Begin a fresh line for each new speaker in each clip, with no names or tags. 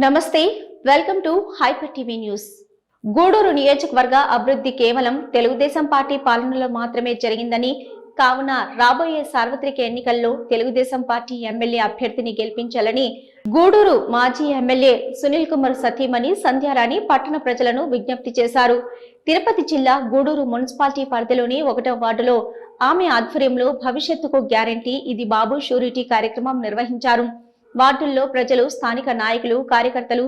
నమస్తే welcome to hyper TV news. Gudur నియోజకవర్గ అభివృద్ధి కేవలం తెలుగుదేశం పార్టీ పాలనలో మాత్రమే జరిగిందని, కావున రాబోయే సార్వత్రిక ఎన్నికల్లో తెలుగుదేశం పార్టీ ఎమ్మెల్యే అభ్యర్థిని గెలిపించాలని గూడూరు మాజీ ఎమ్మెల్యే సునీల్ కుమార్ సతీమణి సంధ్యారాణి పట్టణ ప్రజలను విజ్ఞప్తి చేశారు. తిరుపతి జిల్లా గూడూరు మున్సిపాలిటీ పరిధిలోని 1వ వార్డులో ఆమె ఆధ్వర్యంలో భవిష్యత్తుకు గ్యారంటీ ఇది బాబు షూరిటీ కార్యక్రమం నిర్వహించారు. వార్డుల్లో ప్రజలు, స్థానిక నాయకులు, కార్యకర్తలు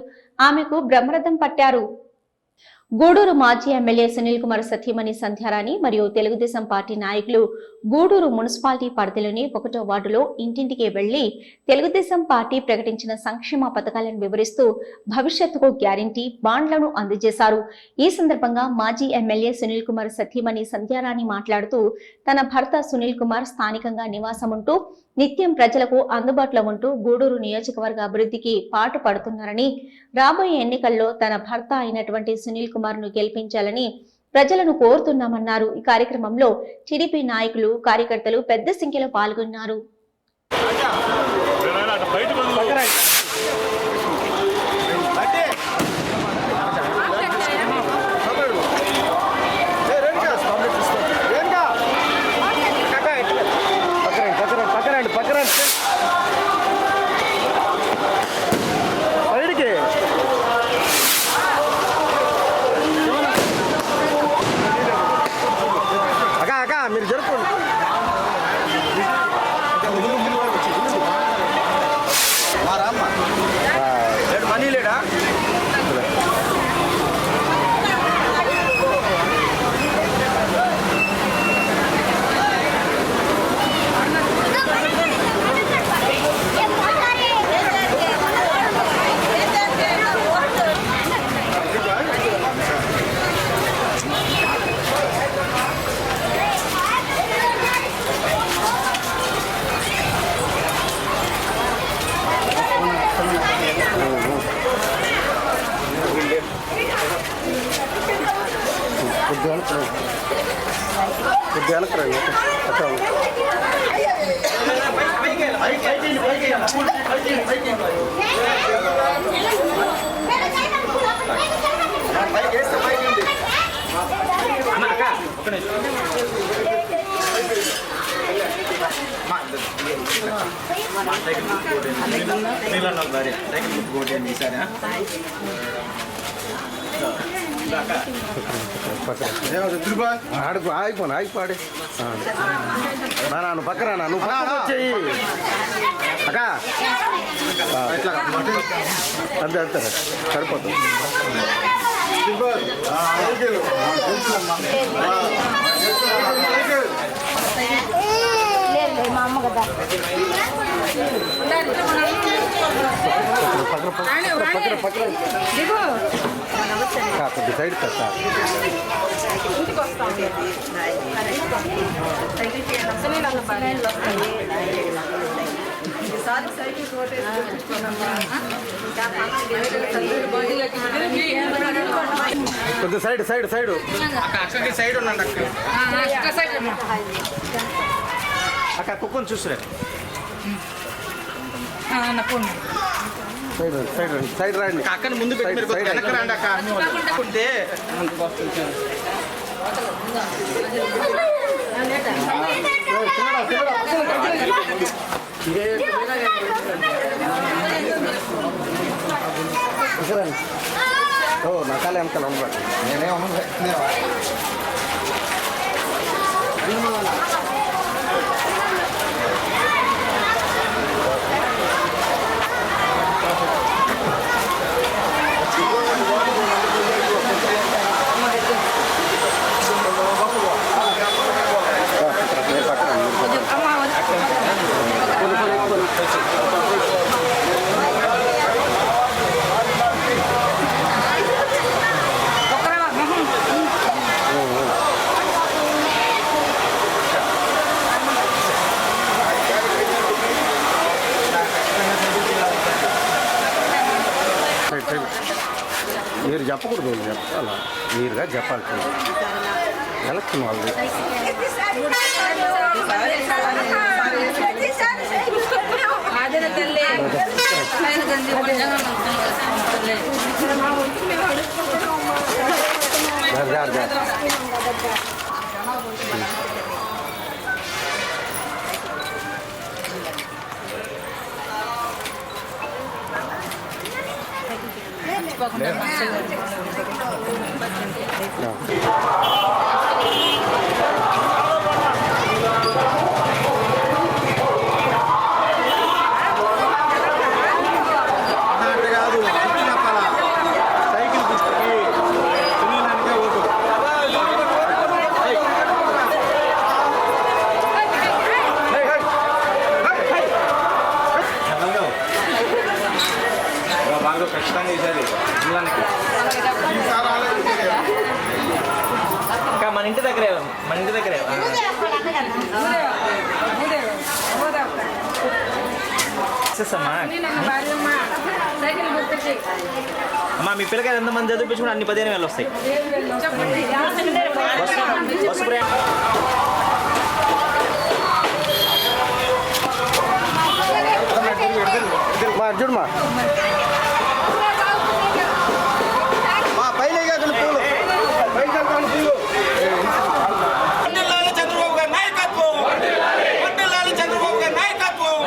ఆమెకు బ్రహ్మరథం పట్టారు. గూడూరు మాజీ ఎమ్మెల్యే సునీల్ కుమార్ సతీమణి సంధ్యారాణి మరియు తెలుగుదేశం పార్టీ నాయకులు గూడూరు మున్సిపాలిటీ పరిధిలోని 1వ వార్డులో ఇంటింటికి వెళ్లి తెలుగుదేశం పార్టీ ప్రకటించిన సంక్షేమ పథకాలను వివరిస్తూ భవిష్యత్తుకు గ్యారంటీ బాండ్లను అందజేశారు. ఈ సందర్భంగా మాజీ ఎమ్మెల్యే సునీల్ కుమార్ సతీమణి సంధ్యారాణి మాట్లాడుతూ తన భర్త సునీల్ కుమార్ స్థానికంగా నివాసం ఉంటూ నిత్యం ప్రజలకు అందుబాటులో ఉంటూ గూడూరు నియోజకవర్గ అభివృద్ధికి పాటు పడుతున్నారని, రాబోయే ఎన్నికల్లో తన భర్త అయినటువంటి సునీల్ కుమార్ ను గెలిపించాలని ప్రజలను కోరుతున్నామన్నారు. ఈ కార్యక్రమంలో టీడీపీ నాయకులు, కార్యకర్తలు పెద్ద సంఖ్యలో పాల్గొన్నారు.
మీరు జరుపుకోండి. మనీ లేడా? ఆగిపోను ఆగిపోడే నువ్వు పక్కన నువ్వు వచ్చేయి అక్క అంతే అంతే సరిపోతుంది.
మా అమ్మ కదా
కొద్ది సైడ్ కదా కొద్ది సైడ్ సైడ్ సైడ్ అక్కడికి సైడ్ ఉండండి అక్క కుక్కను చూసిరే సైడ్ రండి సైడ్ రండి అక్కని ముందు వెనక్కి రండి అక్క ఉంటే ఓ నా కాలే వెనకాల ఉండబట్టి నేనేమన్నా మీరు చెప్పకూడదు, చెప్పాలా మీరుగా చెప్పాల్సింది. ఎలక్షన్ వాళ్ళు
ఆదరణ తల్లి
జార్ జార్ ఖచ్చితంగా ఈసారి జిల్లానికి ఇంకా మన ఇంటి దగ్గరే అమ్మా మీ పిల్లకాయలు ఎంతమంది చదివించుకుంటే అన్ని 15,000 వస్తాయి. బస్సు ప్రయాణం చూడమా పైన పూలు చంద్రబాబు గారి నాయకత్వం, చంద్రబాబు గారి నాయకత్వం,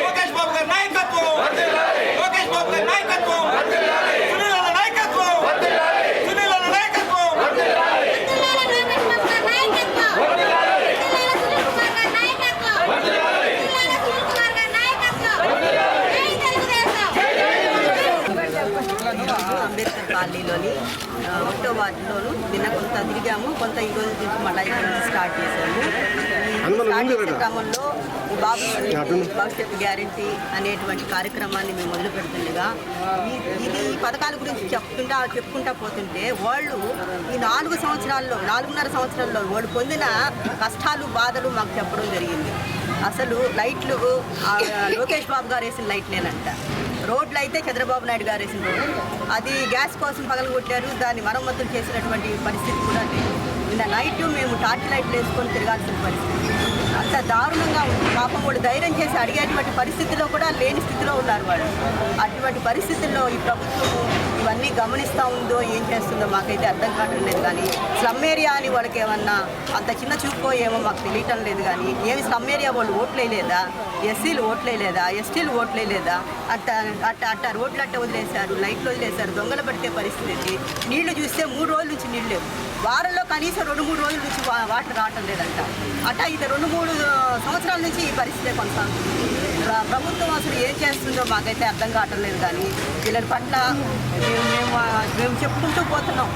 లోకేష్ బాబు గారి నాయకత్వం, లోకేష్ బాబు గారి నాయకత్వం, సునీల్ అన్న నాయకత్వం, సునీల్ అన్న నాయకత్వం.
అంబేద్కర్ కాలనీలోని 1వ వార్డులోను నిన్న కొంత తిరిగాము, కొంత ఈ రోజు నుంచి మళ్ళీ స్టార్ట్ చేశాము. స్టార్ట్ చేసే క్రమంలో భవిష్యత్ గ్యారంటీ అనేటువంటి కార్యక్రమాన్ని మేము మొదలు పెడుతుండగా ఇది పథకాల గురించి చెప్పుకుంటా పోతుంటే వాళ్ళు ఈ 4 సంవత్సరాల్లో 4.5 సంవత్సరాల్లో వాళ్ళు పొందిన కష్టాలు బాధలు మాకు చెప్పడం జరిగింది. అసలు లైట్లు లోకేష్ బాబు గారు వేసిన లైట్లేనంట, రోడ్లు అయితే చంద్రబాబు నాయుడు గారు వేసిన రోడ్లు, అది గ్యాస్ కోసం పగలగొట్టారు, దాన్ని మరమ్మతులు చేసినటువంటి పరిస్థితి కూడా లేదు. నిన్న నైట్ మేము టార్చ్ లైట్లు వేసుకొని తిరగాల్సిన పరిస్థితి, అంత దారుణంగా ఉంది. పాపం వాళ్ళు ధైర్యం చేసి అడిగేటువంటి పరిస్థితిలో కూడా లేని స్థితిలో ఉన్నారు వాళ్ళు. అటువంటి పరిస్థితుల్లో ఈ ప్రభుత్వం ఇవన్నీ గమనిస్తూ ఉందో ఏం చేస్తుందో మాకైతే అర్థం కావడం లేదు. కానీ స్లమ్ ఏరియా అని వాళ్ళకి ఏమన్నా అంత చిన్న చూపుకో ఏమో మాకు తెలియటం లేదు. కానీ ఏమి స్లమ్ ఏరియా వాళ్ళు ఓట్లేదా, ఎస్సీలు ఓట్లేదా, ఎస్టీలు ఓట్లేదా, అట్ట రోడ్లు అట్ట వదిలేశారు, లైట్లు వదిలేశారు, దొంగలు పడితే పరిస్థితి. నీళ్లు చూస్తే 3 రోజుల నుంచి నీళ్ళు లేవు, వారంలో కనీసం 2-3 రోజుల నుంచి వాటర్ రావటం లేదంట. అట్ట ఇది 2-3 సంవత్సరాల నుంచి ఈ పరిస్థితి కొనసాగుతుంది. ప్రభుత్వం అసలు ఏం చేస్తుందో మాకైతే అర్థం కావటం లేదు. కానీ వీళ్ళ పట్ల మేము చెప్పుకుంటూ పోతున్నాం.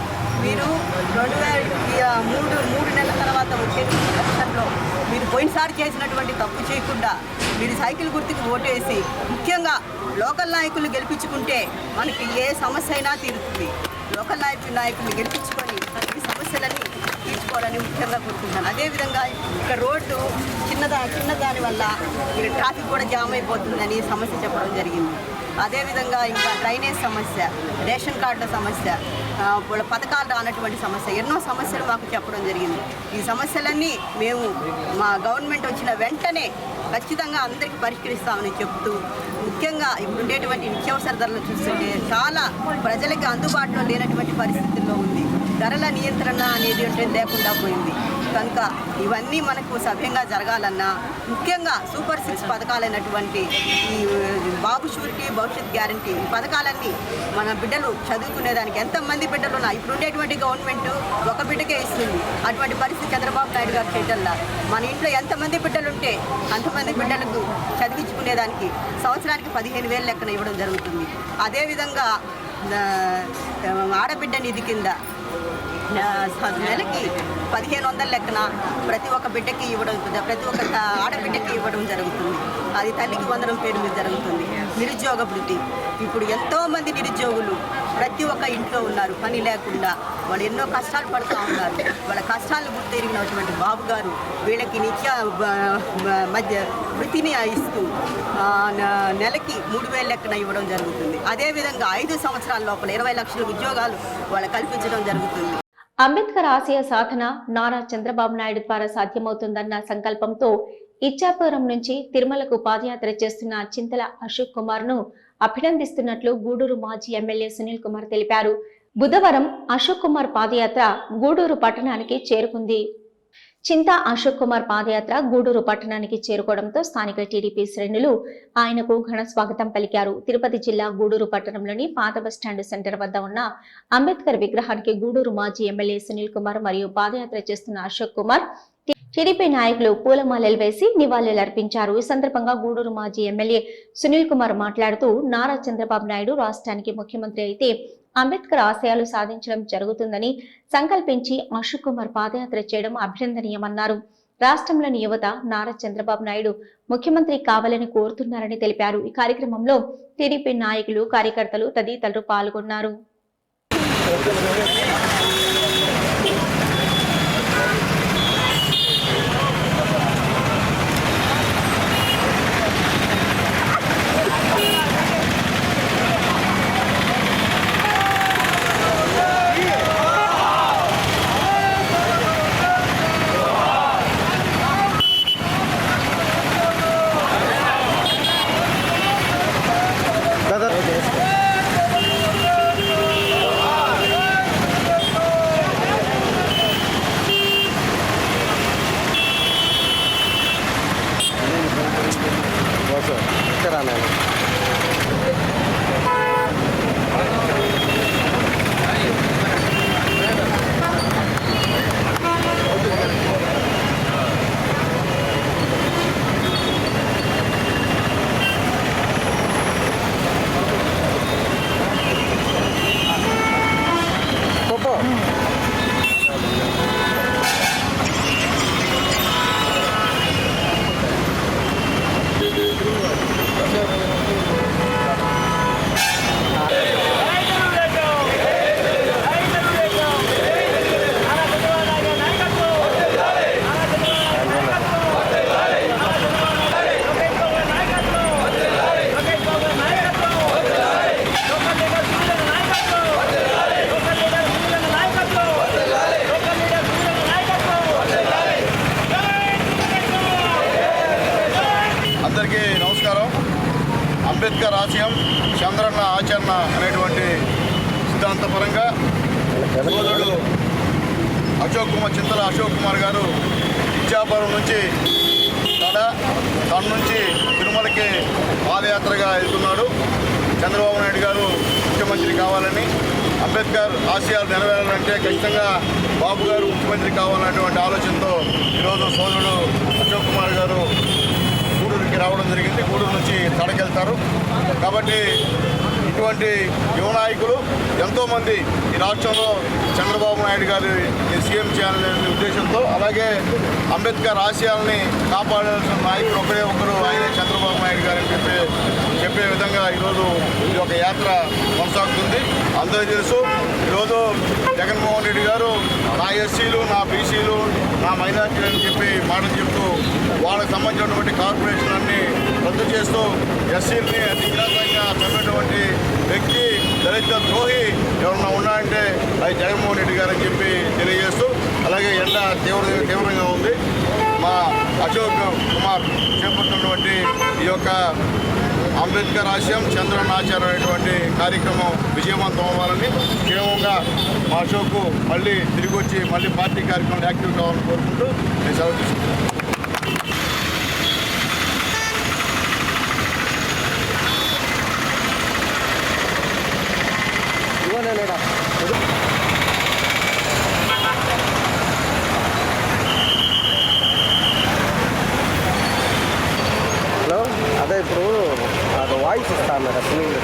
మీరు 2003 నెలల తర్వాత వచ్చే ఎలక్షన్లో మీరు పోయినసారి చేసినటువంటి తప్పు చేయకుండా మీరు సైకిల్ గుర్తుకు ఓటేసి ముఖ్యంగా లోకల్ నాయకులు గెలిపించుకుంటే మనకి ఏ సమస్య అయినా తీరుతుంది. లోకల్ నాయకుల్ని గెలిపించుకొని ఈ సమస్యలన్నీ తీర్చుకోవాలని ముఖ్యంగా కోరుకుంటున్నాను. అదేవిధంగా ఇక్కడ రోడ్డు చిన్నదాని వల్ల ట్రాఫిక్ కూడా జామ్ అయిపోతుందని సమస్య చెప్పడం జరిగింది. అదేవిధంగా ఇంకా డ్రైనేజ్ సమస్య, రేషన్ కార్డుల సమస్య, వాళ్ళ పథకాలు రానటువంటి సమస్య, ఎన్నో సమస్యలు మాకు చెప్పడం జరిగింది. ఈ సమస్యలన్నీ మేము మా గవర్నమెంట్ వచ్చిన వెంటనే ఖచ్చితంగా అందరికీ పరిష్కరిస్తామని చెప్తూ, ముఖ్యంగా ఇప్పుడు ఉండేటువంటి నిత్యావసర ధరలు చూస్తుంటే చాలా ప్రజలకి అందుబాటులో లేనటువంటి పరిస్థితుల్లో ఉంది. ధరల నియంత్రణ అనేది లేకుండా పోయింది. కనుక ఇవన్నీ మనకు సవ్యంగా జరగాలన్నా ముఖ్యంగా సూపర్ 6 పథకాలైనటువంటి ఈ బాబు షూరిటీ, భవిష్యత్ గ్యారంటీ ఈ పథకాలన్నీ మన బిడ్డలు చదువుకునేదానికి ఎంతమంది బిడ్డలు ఉన్నా ఇప్పుడు ఉండేటువంటి గవర్నమెంట్ ఒక బిడ్డకే ఇస్తుంది. అటువంటి పరిస్థితి చంద్రబాబు నాయుడు గారు చేయటల్లా మన ఇంట్లో ఎంతమంది బిడ్డలు ఉంటే అంతమంది బిడ్డలకు చదివించుకునేదానికి సంవత్సరానికి 15,000 లెక్కన ఇవ్వడం జరుగుతుంది. అదేవిధంగా ఆడబిడ్డ నిధి కింద నెలకి 1,500 లెక్కన ప్రతి ఒక్క బిడ్డకి ఇవ్వడం, ప్రతి ఒక్క ఆడబిడ్డకి ఇవ్వడం జరుగుతుంది. అది తల్లికి వందనం పేరు మీద జరుగుతుంది. నిరుద్యోగ వృత్తి, ఇప్పుడు ఎంతోమంది నిరుద్యోగులు ప్రతి ఒక్క ఇంట్లో ఉన్నారు, పని లేకుండా వాళ్ళు ఎన్నో కష్టాలు పడుతూ ఉన్నారు. వాళ్ళ కష్టాలను గుర్తెరిగినటువంటి బాబు గారు వీళ్ళకి నిత్య మధ్య వృత్తిని ఇస్తూ నెలకి 3,000 లెక్కన ఇవ్వడం జరుగుతుంది. అదేవిధంగా 5 సంవత్సరాల లోపల 20 లక్షల ఉద్యోగాలు వాళ్ళకి కల్పించడం జరుగుతుంది.
అంబేద్కర్ ఆశయ సాధన నారా చంద్రబాబు నాయుడు ద్వారా సాధ్యమవుతుందన్న సంకల్పంతో ఇచ్చాపురం నుంచి తిరుమలకు పాదయాత్ర చేస్తున్న చింతల అశోక్ కుమార్ ను అభినందిస్తున్నట్లు గూడూరు మాజీ ఎమ్మెల్యే సునీల్ కుమార్ తెలిపారు. బుధవారం అశోక్ కుమార్ పాదయాత్ర గూడూరు పట్టణానికి చేరుకుంది. చింతా అశోక్ కుమార్ పాదయాత్ర గూడూరు పట్టణానికి చేరుకోవడంతో స్థానిక టీడీపీ శ్రేణులు ఆయనకు ఘన స్వాగతం పలికారు. తిరుపతి జిల్లా గూడూరు పట్టణంలోని పాత బస్టాండ్ సెంటర్ వద్ద ఉన్న అంబేద్కర్ విగ్రహానికి గూడూరు మాజీ ఎమ్మెల్యే సునీల్ కుమార్ మరియు పాదయాత్ర చేస్తున్న అశోక్ కుమార్ టీడీపీ నాయకులు పూలమాలలు వేసి నివాళులర్పించారు. ఈ సందర్భంగా గూడూరు మాజీ ఎమ్మెల్యే సునీల్ కుమార్ మాట్లాడుతూ నారా చంద్రబాబు నాయుడు రాష్ట్రానికి ముఖ్యమంత్రి అయితే అంబేద్కర్ ఆశయాలు సాధించడం జరుగుతుందని సంకల్పించి అశోక్ కుమార్ పాదయాత్ర చేయడం అభినందనీయమన్నారు. రాష్ట్రంలోని యువత నారా చంద్రబాబు నాయుడు ముఖ్యమంత్రి కావాలని కోరుతున్నారని తెలిపారు. ఈ కార్యక్రమంలో టీడీపీ నాయకులు, కార్యకర్తలు తదితరులు పాల్గొన్నారు.
అందరికీ నమస్కారం. అంబేద్కర్ ఆశయం చంద్రన్న ఆచరణ అనేటువంటి సిద్ధాంతపరంగా సోదరుడు చింతల అశోక్ కుమార్ గారు ఇచ్చాపురం నుంచి తన నుంచి తిరుమలకి పాదయాత్రగా వెళ్తున్నాడు. చంద్రబాబు నాయుడు గారు ముఖ్యమంత్రి కావాలని, అంబేద్కర్ ఆశయాలు నెరవేరాలంటే ఖచ్చితంగా బాబు గారు ముఖ్యమంత్రి కావాలనేటువంటి ఆలోచనతో ఈరోజు సోదరుడు అశోక్ కుమార్ గారు గూడూరుకి రావడం జరిగింది. గూడూరు నుంచి తడకెళ్తారు. కాబట్టి ఇటువంటి యువ నాయకులు ఎంతోమంది ఈ రాష్ట్రంలో చంద్రబాబు నాయుడు గారి సీఎం చేయాలనే ఉద్దేశంతో, అలాగే అంబేద్కర్ ఆశయాల్ని కాపాడాల్సిన నాయకుడు ఒకరే ఒకరు, ఆయనే చంద్రబాబు నాయుడు గారు అని చెప్పే విధంగా ఈరోజు ఈ యొక్క యాత్ర కొనసాగుతుంది. అందరూ తెలుసు, ఈరోజు జగన్మోహన్ రెడ్డి గారు నా ఎస్సీలు, నా బీసీలు, నా మైనార్టీలు అని చెప్పి మాటలు చెప్తూ వాళ్ళకి సంబంధించినటువంటి కార్పొరేషన్ అన్ని రద్దు చేస్తూ ఎస్సీలని అతి విలాసంగా చంపినటువంటి వ్యక్తి, దళిత ద్రోహి ఎవరన్నా ఉన్నారంటే అది జగన్మోహన్ రెడ్డి గారు అని చెప్పి తెలియజేస్తూ, అలాగే ఎండ తీవ్రంగా ఉంది. మా అశోక్ కుమార్ చేపడుతున్నటువంటి ఈ యొక్క అంబేద్కర్ ఆశయం చంద్రన్న ఆచారం అనేటువంటి కార్యక్రమం విజయవంతం అవ్వాలని, క్షేమంగా మా అశోక్ మళ్ళీ తిరిగి వచ్చి మళ్ళీ పార్టీ కార్యక్రమంలో యాక్టివ్ కావాలని కోరుకుంటూ నేను సెలవు తీసుకుంటాను.
హలో, అదే ఇప్పుడు నాకు వాయిస్ ఇస్తాను కదా, సునీల్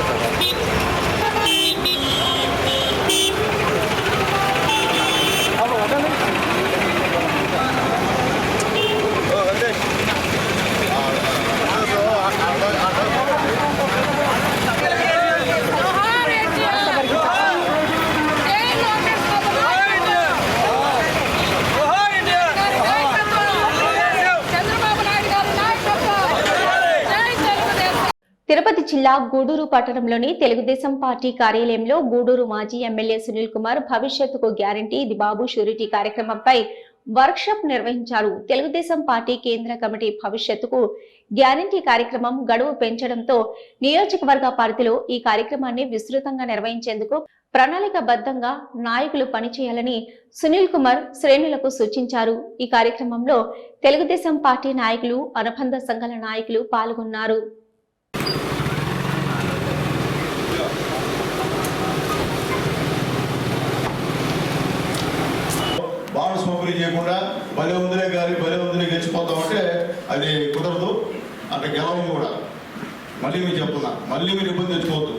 తిరుపతి జిల్లా గూడూరు పట్టణంలోని తెలుగుదేశం పార్టీ కార్యాలయంలో గూడూరు మాజీ ఎమ్మెల్యే సునీల్ కుమార్ భవిష్యత్తుకు గ్యారంటీ ఇది బాబు షూరిటీ కార్యక్రమంపై వర్క్షాప్ నిర్వహించారు. తెలుగుదేశం పార్టీ కేంద్ర కమిటీ భవిష్యత్తుకు గ్యారంటీ కార్యక్రమం గడువు పెంచడంతో నియోజకవర్గ పరిధిలో ఈ కార్యక్రమాన్ని విస్తృతంగా నిర్వహించేందుకు ప్రణాళికాబద్ధంగా నాయకులు పనిచేయాలని సునీల్ కుమార్ శ్రేణులకు సూచించారు. ఈ కార్యక్రమంలో తెలుగుదేశం పార్టీ నాయకులు, అనుబంధ సంఘాల నాయకులు పాల్గొన్నారు.
భాగస్వాములు చేయకుండా భలే ఉందిలే గాలి భలే ఉందిలే గెలిచిపోతామంటే అది కుదరదు. అంటే గెలవం కూడా. మళ్ళీ మీరు చెప్తున్నా, మళ్ళీ మీరు ఇబ్బంది తెచ్చుకోవద్దు.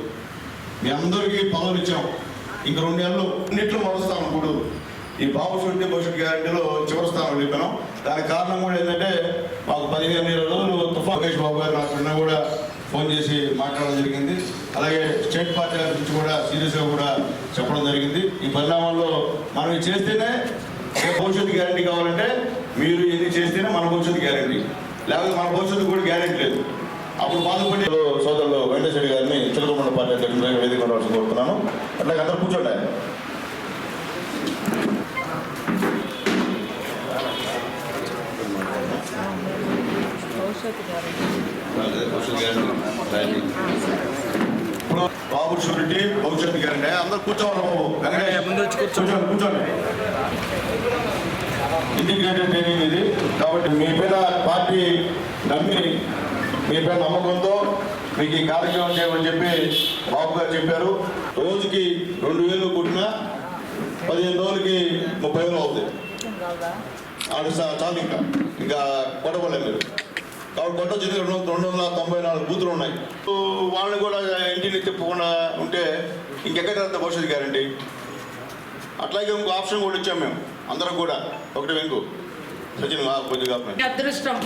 మీ అందరికీ పదవులు ఇచ్చాం. ఇంక 2 నెలలు అన్నింటిలో మొదటి స్థానం ఇప్పుడు ఈ బాబు షూరిటీ భవిష్యత్ గ్యారంటీలో చివరి స్థానం చెప్పినాం. దానికి కారణం కూడా ఏంటంటే మాకు 15 రోజులు లోకేష్ బాబు గారు నాకు నిన్న కూడా ఫోన్ చేసి మాట్లాడడం జరిగింది. అలాగే స్టేట్ పార్టీ నుంచి కూడా సీరియస్గా కూడా చెప్పడం జరిగింది. ఈ పరిణామాల్లో మనం ఇది చేస్తేనే భవిష్యత్తు గ్యారంటీ కావాలంటే మీరు ఎన్ని చేస్తేనే మన భవిష్యత్తు గ్యారంటీ, లేకపోతే మన భవిష్యత్తు కూడా గ్యారంటీ లేదు. అప్పుడు బాధపడి సోదరులు వెంకటేశ్వర గారిని చిలకమండల పార్టీ అధ్యక్షులుగా వేదిక ఉండవలసి కోరుతున్నాను. అట్లాగే అందరూ కూర్చోండి. బాబు షూరిటీ భవిష్యత్తు గ్యారంటీ అందరూ కూర్చోవాలి. బాబు ముందు వచ్చి కూర్చోండి. ఇంటిగ్రేటెడ్ ట్రైనింగ్ ఇది. కాబట్టి మీ పైన పార్టీ నమ్మి, మీ పైన నమ్మకంతో మీకు ఈ కార్యక్రమం చేయమని చెప్పి బాబు గారు చెప్పారు. రోజుకి 2000 కొట్టినా 15 రోజులకి 30,000 అవుతుంది. అది చాలు, ఇంకా కొట్టబడలేదు మీరు. కాబట్టి కొట్టొచ్చింది 294 బూతులు ఉన్నాయి. వాళ్ళని కూడా ఇంటిని తిప్పకుండా ఉంటే ఇంకెక్కడ భవిష్యత్తు గ్యారంటీ. అట్లాగే ఇంకో ఆప్షన్ కూడా ఇచ్చాం మేము అందరం కూడా. ఒకటి వెంకు సచిన్ కొద్దిగా
అదృష్టం.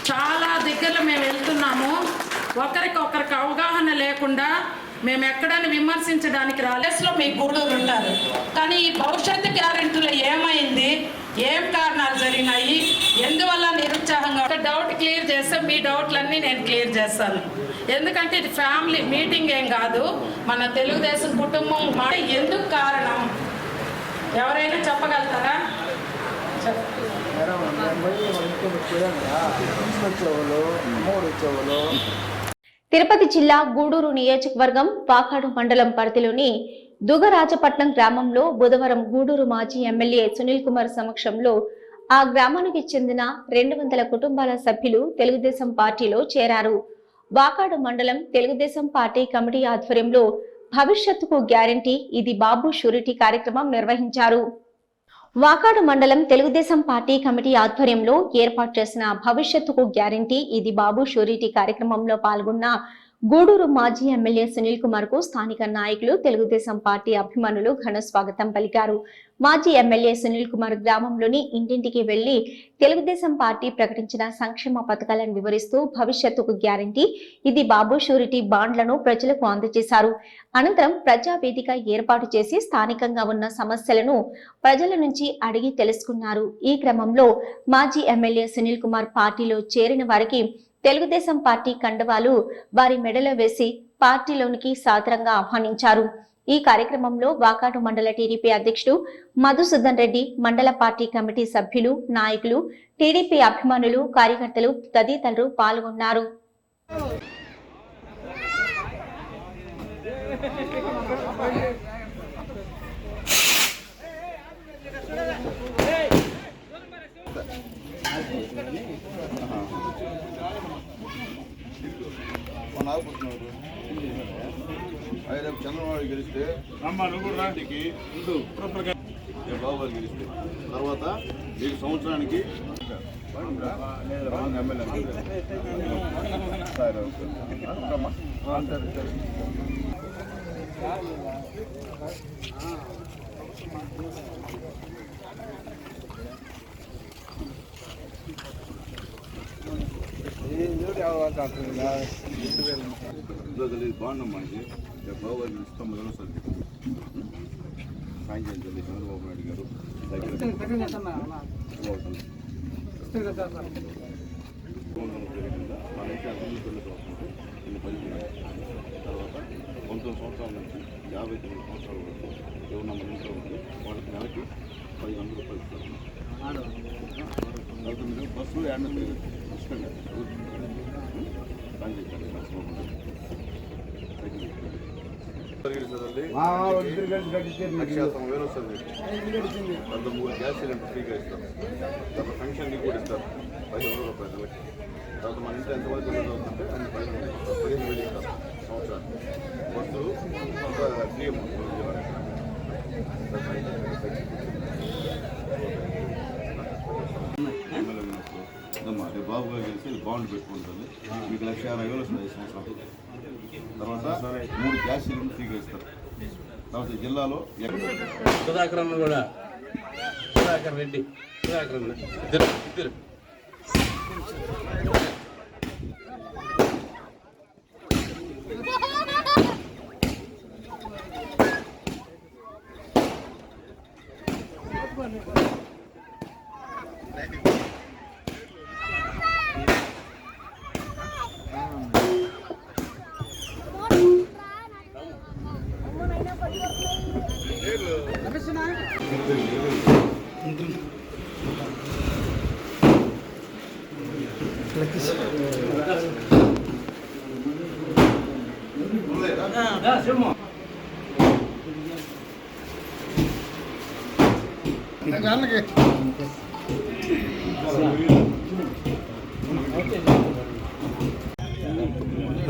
చాలా దగ్గరలో మేము వెళ్తున్నాము. ఒకరికి అవగాహన లేకుండా మేము ఎక్కడైనా విమర్శించడానికి రాలేస్లో మీ గూడూరు ఉంటారు. కానీ ఈ భవిష్యత్తు గ్యారెంటీలో ఏమైంది, ఏం కారణాలు జరిగినాయి, ఎందువల్ల నిరుత్సాహంగా ఒక డౌట్ క్లియర్ చేస్తే మీ డౌట్లన్నీ నేను క్లియర్ చేస్తాను. ఎందుకంటే ఇది ఫ్యామిలీ మీటింగ్ ఏం కాదు, మన తెలుగుదేశం కుటుంబం. ఎందుకు కారణం ఎవరైనా చెప్పగలుగుతారా?
తిరుపతి జిల్లా గూడూరు నియోజకవర్గం వాకాడు మండలం పరిధిలోని దుగరాజపట్నం గ్రామంలో బుధవారం గూడూరు మాజీ ఎమ్మెల్యే సునీల్ కుమార్ సమక్షంలో ఆ గ్రామానికి చెందిన 200 కుటుంబాల సభ్యులు తెలుగుదేశం పార్టీలో చేరారు. వాకాడు మండలం తెలుగుదేశం పార్టీ కమిటీ ఆధ్వర్యంలో భవిష్యత్తుకు గ్యారంటీ ఇది బాబు షూరిటీ కార్యక్రమం నిర్వహించారు. వాకాడు మండలం తెలుగుదేశం పార్టీ కమిటీ ఆధ్వర్యంలో ఏర్పాటు చేసిన భవిష్యత్తుకు గ్యారంటీ ఇది బాబు షూరిటీ కార్యక్రమంలో పాల్గొన్న గూడూరు మాజీ ఎమ్మెల్యే సునీల్ కుమార్ కు స్థానిక నాయకులు, తెలుగుదేశం పార్టీ అభిమానులు ఘన స్వాగతం పలికారు. మాజీ ఎమ్మెల్యే సునీల్ కుమార్ గ్రామంలోని ఇంటింటికి వెళ్లి తెలుగుదేశం పార్టీ ప్రకటించిన సంక్షేమ పథకాలను వివరిస్తూ భవిష్యత్తుకు గ్యారంటీ ఇది బాబు షూరిటీ బాండ్లను ప్రజలకు అందజేశారు. అనంతరం ప్రజావేదిక ఏర్పాటు చేసి స్థానికంగా ఉన్న సమస్యలను ప్రజల నుంచి అడిగి తెలుసుకున్నారు. ఈ క్రమంలో మాజీ ఎమ్మెల్యే సునీల్ కుమార్ పార్టీలో చేరిన వారికి తెలుగుదేశం పార్టీ కండవాలు వారి మెడలో వేసి పార్టీలోనికి సాదరంగా ఆహ్వానించారు. ఈ కార్యక్రమంలో వాకాడు మండల టీడీపీ అధ్యక్షుడు మధుసూదన్ రెడ్డి, మండల పార్టీ కమిటీ సభ్యులు, నాయకులు, టీడీపీ అభిమానులు, కార్యకర్తలు తదితరులు పాల్గొన్నారు.
చంద్రబాబు గెలిస్తే బాబు గారు గెలిస్తే తర్వాత మీకు సంవత్సరానికి బాగున్నాం. మనకి బాబు గారు ఇస్తాం మొదలుసారి సాయం చేయాలి. చంద్రబాబు నాయుడు గారు మనకి అభివృద్ధి పెళ్ళిపోతుంది. తర్వాత 19 సంవత్సరాల నుంచి 59 సంవత్సరాల వరకు ఎవరన్నా మన ఇంట్లో ఉంది వాళ్ళకి నెలకి 500 రూపాయలు ఇస్తారు. బస్సు యాడ్ ఇష్టంగా సాయం చేయాలి. 1,90,000 వస్తుంది. అంత 3 గ్యాస్ సిలిండర్ ఫ్రీగా ఇస్తారు. తర్వాత ఫంక్షన్ కూడా ఇస్తారు 500 రూపాయలు నెలకి. తర్వాత మన ఇంట్లో ఎంతమంది పిల్లలు అవుతుంటే అన్ని 15,000 ఇస్తారు సంవత్సరానికి. బస్సు ఫ్రీ బాబు గారు కలిసి బాండ్ పెట్టుకుంటుంది. మీకు 1,60,000 వస్తుంది 5 సంవత్సరాలు. తర్వాత 3 గ్యాస్ సిలిండర్ ఫ్రీగా ఇస్తారు. తర్వాత జిల్లాలో
సుధాకర్ కూడా సుధాకర్ రెడ్డి సుధాకర్ ఇద్దరు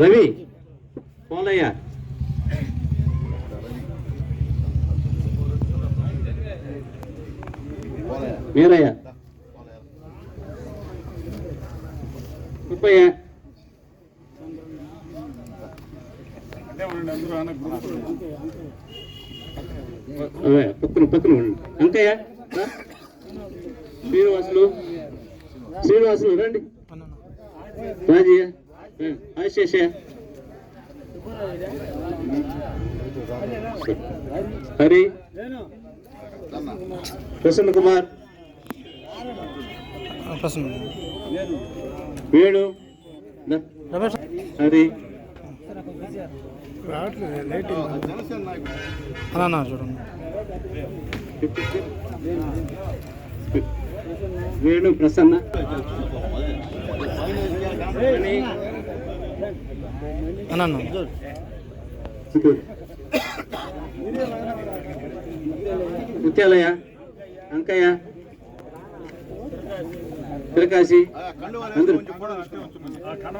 రవి పోలయ్య వీరయ్య ముప్పయ్య పక్కన అంకయ్య శ్రీనివాసులు రండి రాజయ్య ఆశేషయ్య హరి ప్రసన్న కుమార్ వేణు హరి వేణు ప్రసన్న ముత్యాలయ అంకయ్య తిరకాశి అందరూ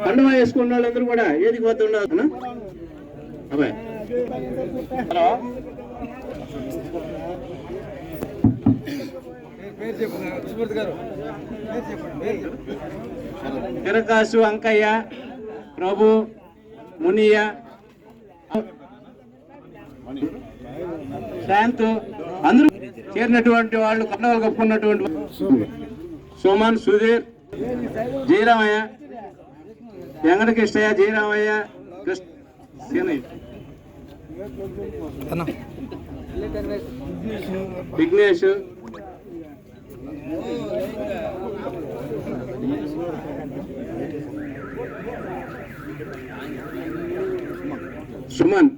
కండువా వేసుకున్న వాళ్ళందరూ కూడా ఏదికి పోతుండవు అబ్బాయి. తిరకాసు అంకయ్య ప్రభు మునియ శాంత్ అందరూ చేరినటువంటి వాళ్ళు కండవాళ్ళు కప్పుకున్నటువంటి సుమన్ సుధీర్ జయరామయ్య వెంకటకృష్ణయ్య జయరామయ్య విఘ్నేష్ సుమన్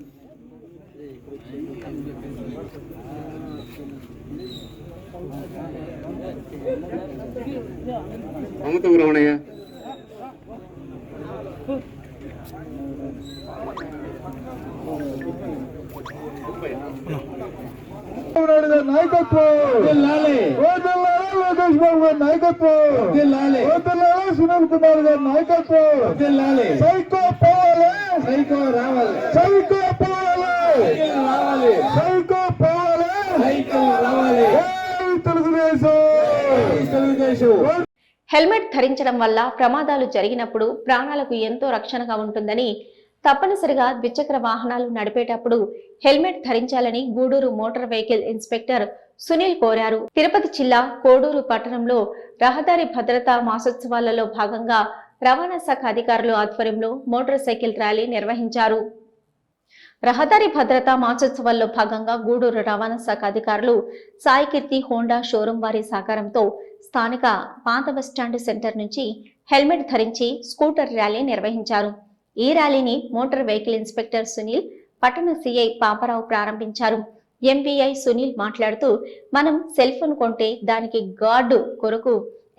అమృతం రమణయ్య
నాయకత్వం లోకేష్ బాబు గారి నాయకత్వం సునీల్ కుమార్ గారి నాయకత్వం సైకో పోవాలి సైకో రావాలి సైకో పోవాలి సైకో పోవాలి సైకో రావాలి తెలుగుదేశం.
హెల్మెట్ ధరించడం వల్ల ప్రమాదాలు జరిగినప్పుడు ప్రాణాలకు ఎంతో రక్షణగా ఉంటుందని, తప్పనిసరిగా ద్విచక్ర వాహనాలు నడిపేటప్పుడు హెల్మెట్ ధరించాలని Gudur motor vehicle inspector Sunil కోరారు. తిరుపతి జిల్లా కోడూరు పట్టణంలో రహదారి భద్రతా మాసోత్సవాలలో భాగంగా రవాణా శాఖ అధికారులు ఆధ్వర్యంలో మోటార్ సైకిల్ ర్యాలీ నిర్వహించారు. రహదారి భద్రతా మాసోత్సవాల్లో భాగంగా గూడూరు రవాణా శాఖ అధికారులు సాయికీర్తి హోండా షోరూం వారి సహకారంతో స్థానిక పాత బస్టాండ్ సెంటర్ నుంచి హెల్మెట్ ధరించి స్కూటర్ ర్యాలీ నిర్వహించారు. ఈ ర్యాలీని మోటార్ వెహికల్ ఇన్స్పెక్టర్ సునీల్, పట్టణ సిఐ పాపారావు ప్రారంభించారు. ఎంపీఐ సునీల్ మాట్లాడుతూ, మనం సెల్ ఫోన్ కొంటే దానికి గార్డు కొరకు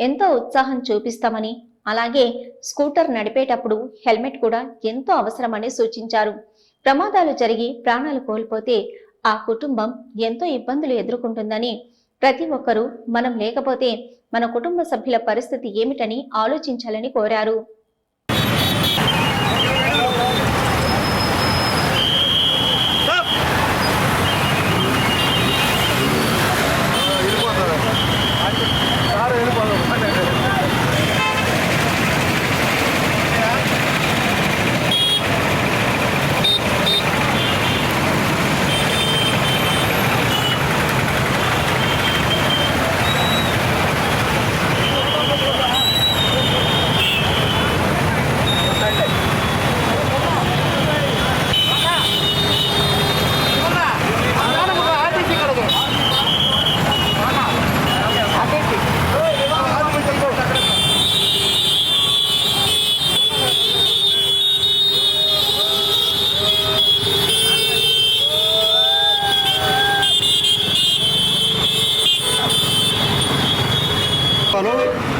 ఎంతో ఉత్సాహం చూపిస్తామని, అలాగే స్కూటర్ నడిపేటప్పుడు హెల్మెట్ కూడా ఎంతో అవసరమని సూచించారు. ప్రమాదాలు జరిగి ప్రాణాలు కోల్పోతే ఆ కుటుంబం ఎంతో ఇబ్బందులు ఎదుర్కొంటుందని, ప్రతి ఒక్కరూ మనం లేకపోతే మన కుటుంబ సభ్యుల పరిస్థితి ఏమిటని ఆలోచించాలని కోరారు.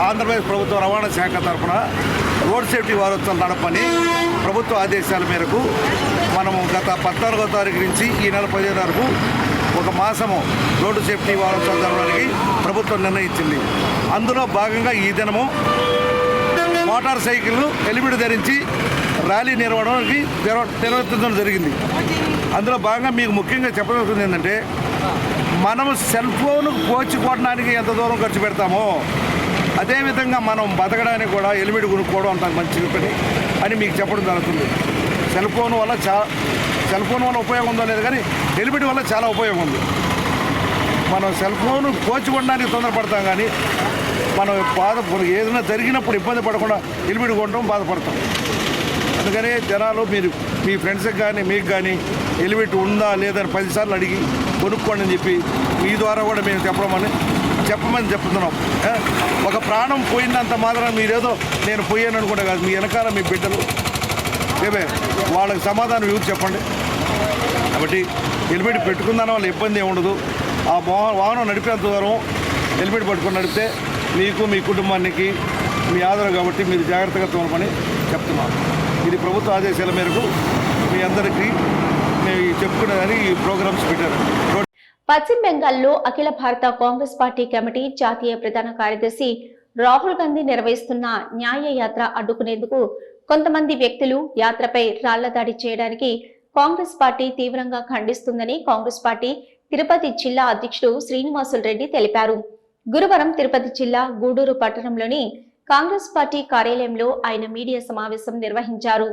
ఆంధ్రప్రదేశ్ ప్రభుత్వ రవాణా శాఖ తరఫున రోడ్ సేఫ్టీ వారోత్సవాలు నడపని ప్రభుత్వ ఆదేశాల మేరకు మనము గత 14వ తారీఖు నుంచి ఈ నెల 15 వరకు ఒక మాసము రోడ్డు సేఫ్టీ వారోత్సవాలు జరగడానికి ప్రభుత్వం నిర్ణయించింది. అందులో భాగంగా ఈ దినము మోటార్ సైకిళ్ళు హెల్మెట్ ధరించి ర్యాలీ నిర్వహించడం జరిగింది. అందులో భాగంగా మీకు ముఖ్యంగా చెప్పదలుచుకుంది ఏంటంటే, మనం సెల్ ఫోన్ పోల్చుకోవడానికి ఎంత దూరం ఖర్చు పెడతామో అదేవిధంగా మనం బతకడానికి కూడా హెల్మెట్ కొనుక్కోవడం అంత మంచి పని అని మీకు చెప్పడం జరుగుతుంది. సెల్ ఫోన్ వల్ల ఉపయోగం ఉందో లేదు, కానీ హెల్మెట్ వల్ల చాలా ఉపయోగం ఉంది. మనం సెల్ ఫోన్ పోల్చుకోవడానికి తొందరపడతాం, కానీ మనం ఏదైనా జరిగినప్పుడు ఇబ్బంది పడకుండా హెల్మెట్ కొనడం బాధపడతాం. అందుకని జనాలు మీరు మీ ఫ్రెండ్స్కి కానీ మీకు కానీ హెల్మెట్ ఉందా లేదని 10 సార్లు అడిగి కొనుక్కోండి అని చెప్పి మీ ద్వారా కూడా మేము చెప్పమని చెప్తున్నాం. ఒక ప్రాణం పోయినంత మాత్రం మీరేదో నేను పోయాను అనుకుంటా కాదు, మీ వెనకాల మీ బిడ్డలు వాళ్ళకి సమాధానం ఇవ్వరు చెప్పండి. కాబట్టి హెల్మెట్ పెట్టుకుందాని వల్ల ఇబ్బంది ఏమి ఉండదు. ఆ వాహనం నడిపేంత దూరం హెల్మెట్ పట్టుకొని నడిపితే మీకు మీ కుటుంబానికి మీ ఆదరణ, కాబట్టి మీరు జాగ్రత్తగా తోలమని చెప్తున్నాం. ఇది ప్రభుత్వ ఆదేశాల మేరకు మీ అందరికీ మేము చెప్పుకునేదని ఈ ప్రోగ్రామ్స్ పెట్టారు.
పశ్చిమ బెంగాల్లో అఖిల భారత కాంగ్రెస్ పార్టీ కమిటీ జాతీయ ప్రధాన కార్యదర్శి రాహుల్ గాంధీ నిర్వహిస్తున్న న్యాయ యాత్ర అడ్డుకునేందుకు కొంతమంది వ్యక్తులు యాత్రపై రాళ్ల దాడి చేయడానికి కాంగ్రెస్ పార్టీ తీవ్రంగా ఖండిస్తుందని కాంగ్రెస్ పార్టీ తిరుపతి జిల్లా అధ్యక్షుడు శ్రీనివాసులు రెడ్డి తెలిపారు. గురువారం తిరుపతి జిల్లా గూడూరు పట్టణంలోని కాంగ్రెస్ పార్టీ కార్యాలయంలో ఆయన మీడియా సమావేశం నిర్వహించారు.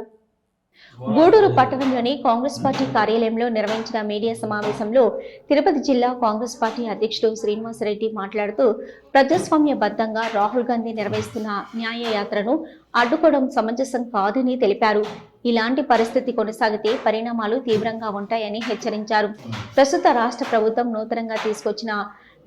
గూడూరు పట్టణంలోని కాంగ్రెస్ పార్టీ కార్యాలయంలో నిర్వహించిన మీడియా సమావేశంలో తిరుపతి జిల్లా కాంగ్రెస్ పార్టీ అధ్యక్షుడు శ్రీనివాసరెడ్డి మాట్లాడుతూ, ప్రజాస్వామ్యబద్ధంగా రాహుల్ గాంధీ నిర్వహిస్తున్న న్యాయ యాత్రను అడ్డుకోవడం సమంజసం కాదని తెలిపారు. ఇలాంటి పరిస్థితి కొనసాగితే పరిణామాలు తీవ్రంగా ఉంటాయని హెచ్చరించారు. ప్రస్తుత రాష్ట్ర ప్రభుత్వం నూతనంగా తీసుకొచ్చిన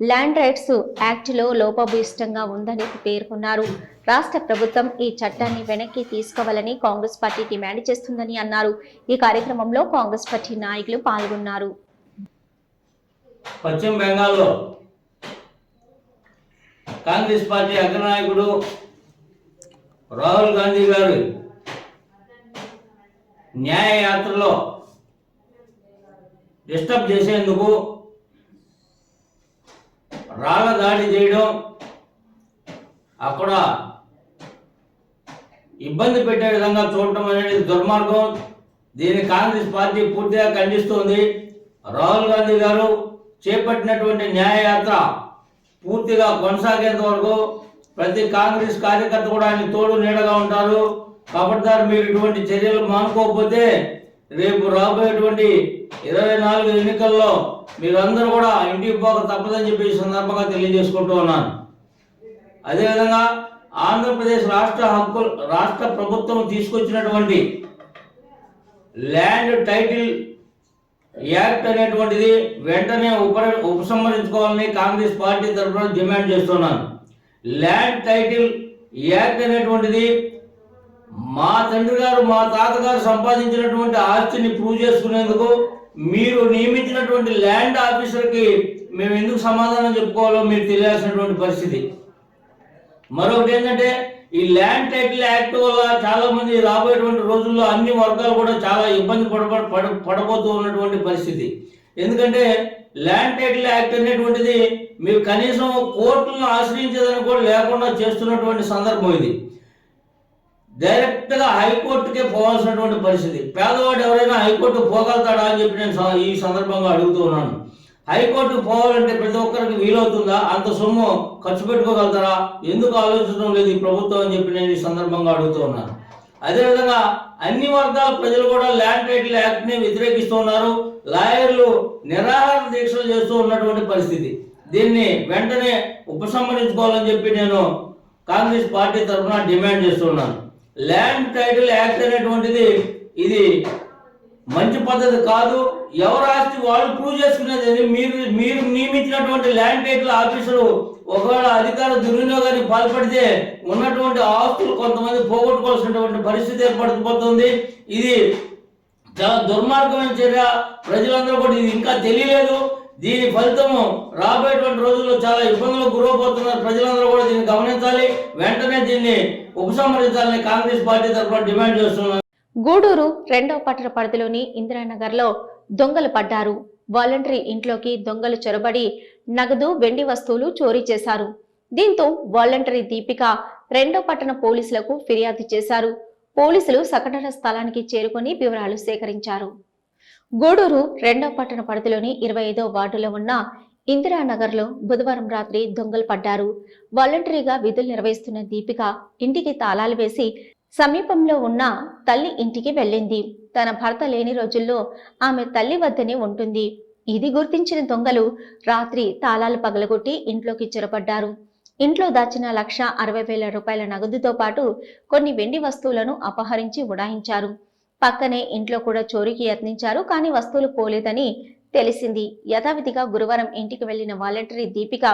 ల్యాండ్ రైట్స్ యాక్ట్లో లోపభూయిష్టంగా ఉందని పేర్కొన్నారు. రాష్ట్ర ప్రభుత్వం ఈ చట్టాన్ని వెనక్కి తీసుకోవాలని కాంగ్రెస్ పార్టీ డిమాండ్ చేస్తుందని అన్నారు. ఈ కార్యక్రమంలో కాంగ్రెస్ పార్టీ నాయకులు పాల్గొన్నారు.
పశ్చిమ బెంగాల్లో కాంగ్రెస్ పార్టీ అగ్రనాయకుడు రాహుల్ గాంధీ గారు న్యాయ యాత్రలో డిస్టర్బ్ చేసేందుకు రాళ్ల దాడి చేయడం, అక్కడ ఇబ్బంది పెట్టే విధంగా చూడటం అనేది దుర్మార్గం. దీన్ని కాంగ్రెస్ పార్టీ పూర్తిగా ఖండిస్తోంది. రాహుల్ గాంధీ గారు చేపట్టినటువంటి న్యాయ యాత్ర పూర్తిగా కొనసాగేంత వరకు ప్రతి కాంగ్రెస్ కార్యకర్త కూడా ఆయన తోడు నీడగా ఉంటారు. కాబట్టి మీరు ఇటువంటి చర్యలు మానుకోకపోతే రేపు రాబోయేటువంటి 24 ఎన్నికల్లో మీరందరూ కూడా ఇంటికి పోక తప్పదని చెప్పి ఈ సందర్భంగా తెలియజేసుకుంటూ ఉన్నాను. అదేవిధంగా ఆంధ్రప్రదేశ్ రాష్ట్ర ప్రభుత్వం తీసుకొచ్చినటువంటి ల్యాండ్ టైటిల్ యాక్ట్ అనేటువంటిది వెంటనే ఉపసంహరించుకోవాలని కాంగ్రెస్ పార్టీ తరఫున డిమాండ్ చేస్తున్నాను. ల్యాండ్ టైటిల్ యాక్ట్ అనేటువంటిది మా తండ్రి గారు మా తాతగారు సంపాదించినటువంటి ఆస్తిని ప్రూవ్ చేసుకునేందుకు మీరు నియమించినటువంటి ల్యాండ్ ఆఫీసర్కి మేము ఎందుకు సమాధానం చెప్పుకోవాలో మీరు తెలియాల్సినటువంటి పరిస్థితి. మరొకటి ఏంటంటే ఈ ల్యాండ్ టైటిల్ యాక్ట్ వల్ల చాలా మంది రాబోయేటువంటి రోజుల్లో అన్ని వర్గాలు కూడా చాలా ఇబ్బంది పడబోతూ ఉన్నటువంటి పరిస్థితి. ఎందుకంటే ల్యాండ్ టైటిల్ యాక్ట్ అనేటువంటిది మీరు కనీసం కోర్టులను ఆశ్రయించేదని కూడా లేకుండా చేస్తున్నటువంటి సందర్భం ఇది. డైరెక్ట్గా హైకోర్టుకే పోవాల్సినటువంటి పరిస్థితి. పేదవాడు ఎవరైనా హైకోర్టు పోగలుగుతాడా అని చెప్పి నేను ఈ సందర్భంగా అడుగుతూ ఉన్నాను. హైకోర్టుకు పోవాలంటే ప్రతి ఒక్కరికి వీలవుతుందా? అంత సొమ్ము ఖర్చు పెట్టుకోగలుగుతారా? ఎందుకు ఆలోచించడం లేదు ఈ ప్రభుత్వం అని చెప్పి నేను ఈ సందర్భంగా అడుగుతూ ఉన్నాను. అదేవిధంగా అన్ని వర్గాల ప్రజలు కూడా ల్యాండ్ టైటిల్ యాక్ట్ని వ్యతిరేకిస్తూ ఉన్నారు. లాయర్లు నిరాహార దీక్షలు చేస్తూ ఉన్నటువంటి పరిస్థితి. దీన్ని వెంటనే ఉపసంహరించుకోవాలని చెప్పి నేను కాంగ్రెస్ పార్టీ తరఫున డిమాండ్ చేస్తున్నాను. ల్యాండ్ టైటిల్ యాక్ట్ అనేటువంటిది ఇది మంచి పద్ధతి కాదు. ఎవరు ఆస్తి వాళ్ళు ప్రూవ్ చేసుకునేది. మీరు నియమించినటువంటి ల్యాండ్ టైటిల్ ఆఫీసరు ఒకవేళ అధికార దుర్వినియోగానికి పాల్పడితే ఉన్నటువంటి ఆస్తులు కొంతమంది పోగొట్టుకోవాల్సినటువంటి పరిస్థితి ఏర్పడిపోతుంది. ఇది చాలా దుర్మార్గమైన చర్య. ప్రజలందరూ కూడా ఇది ఇంకా తెలియలేదు. దీని ఫలితము రాబోయేటువంటి రోజుల్లో చాలా ఇబ్బందులకు గురవుతున్నారు. ప్రజలందరూ కూడా దీన్ని గమనించాలి. వెంటనే దీన్ని ఉపసంహరించాలని కాంగ్రెస్ పార్టీ తరఫున డిమాండ్ చేస్తున్నారు.
గూడూరు 2వ పట్టణ పరిధిలోని ఇందిరానగర్లో దొంగలు పడ్డారు. వాలంటరీ ఇంట్లోకి దొంగలు చొరబడి నగదు, వెండి వస్తువులు చోరీ చేశారు. దీంతో వాలంటరీ దీపిక 2వ పట్టణ పోలీసులకు ఫిర్యాదు చేశారు. పోలీసులు సంఘటన స్థలానికి చేరుకొని వివరాలు సేకరించారు. గూడూరు 2వ పట్టణ పరిధిలోని 25వ వార్డులో ఉన్న ఇందిరానగర్లో బుధవారం రాత్రి దొంగలు పడ్డారు. వాలంటరీగా విధులు నిర్వహిస్తున్న దీపిక ఇంటికి తాళాలు వేసి సమీపంలో ఉన్న తల్లి ఇంటికి వెళ్ళింది. తన భర్త లేని రోజుల్లో ఆమె తల్లి వద్దనే ఉంటుంది. ఇది గుర్తించిన దొంగలు రాత్రి తాళాలు పగలగొట్టి ఇంట్లోకి చొరబడ్డారు. ఇంట్లో దాచిన 1,60,000 రూపాయల నగదుతో పాటు కొన్ని వెండి వస్తువులను అపహరించి ఉడాయించారు. పక్కనే ఇంట్లో కూడా చోరీకి యత్నించారు. కానీ వస్తువులు పోలేదని తెలిసింది. యథావిధిగా గురువారం ఇంటికి వెళ్లిన వాలంటరీ దీపిక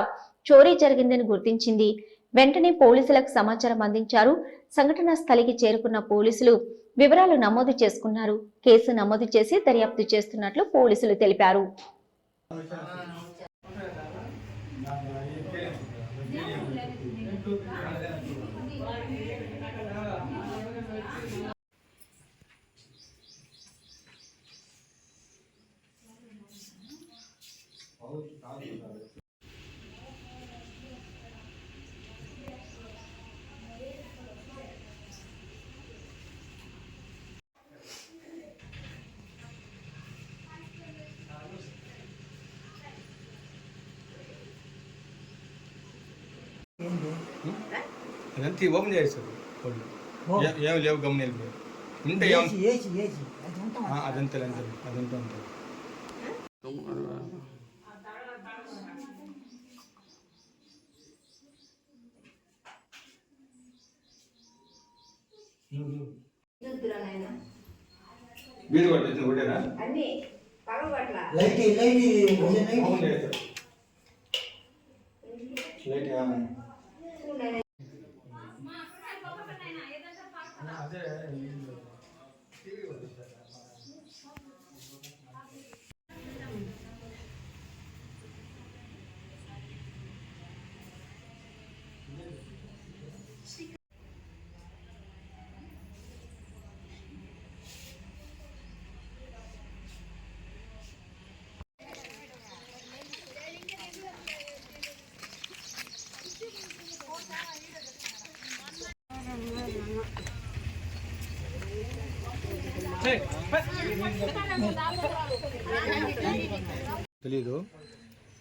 చోరీ జరిగిందని గుర్తించింది. వెంటనే పోలీసులకు సమాచారం అందించారు. సంఘటనా స్థలికి చేరుకున్న పోలీసులు వివరాలు నమోదు చేసుకున్నారు. కేసు నమోదు చేసి దర్యాప్తు చేస్తున్నట్లు పోలీసులు తెలిపారు.
అదంతా ఓపెన్ చేస్తారు. ఏం లేవు గమని ఉంటే అదంతా అదంతా ఉంటుంది. వీడు కొట్టేసి కొట్టేరా లైట్ తెలీదు.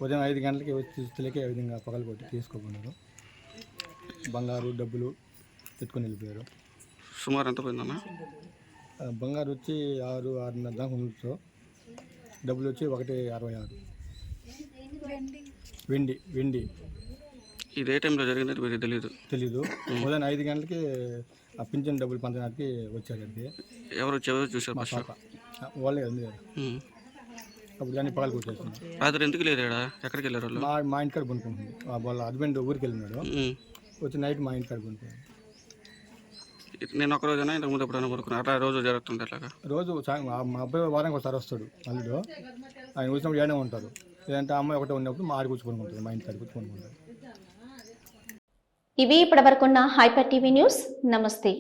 ఉదయం 5 గంటలకి వచ్చి తెలికే విధంగా పగలు కొట్టి తీసుకోకున్నారు. బంగారు డబ్బులు పెట్టుకొని వెళ్ళిపోయారు.
సుమారు ఎంత పోయిందన్నా?
బంగారు వచ్చి 6-6.5 దాకా ఉండొచ్చు. డబ్బులు వచ్చి 1.66. వెండి
ఇది ఏ టైంలో జరిగిందని మీకు తెలీదు.
ఉదయం 5 గంటలకి ఆ పింఛన్ డబ్బులు పంచడానికి వచ్చారు.
ఎవరు చూసారు?
వాళ్ళే అంది. అప్పుడు కానీ పగలు కొట్టేస్తున్నారు.
రాత్రి ఎందుకు లేరా? ఎక్కడికి వెళ్ళారు వాళ్ళు?
మా ఇంటికాడ కొనుక్కుంటుంది. వాళ్ళ హస్బెండ్ ఊరికి వెళ్ళినాడు. వచ్చి నైట్ మా ఇంటికాడ కొనుక్కుంది.
నేను ఒక రోజైనా ఇంతకు ముందు ఎప్పుడైనా కొనుక్కున్నా? అట్లా రోజు జరుగుతుంది. అట్లాగా రోజు
మా అబ్బాయి వారానికి ఒకసారి వస్తాడు. అల్లుడు ఆయన వచ్చినప్పుడు ఏమైనా ఉంటారు. లేదంటే అమ్మాయి ఒకటే ఉన్నప్పుడు మా ఆడి కూర్చుకొనుకుంటుంది. మా ఇంటికాడ కూర్చుకొనుకుంటారు.
ఇవి ఇప్పటివరకున్న హైపర్ టీవీ న్యూస్. నమస్తే.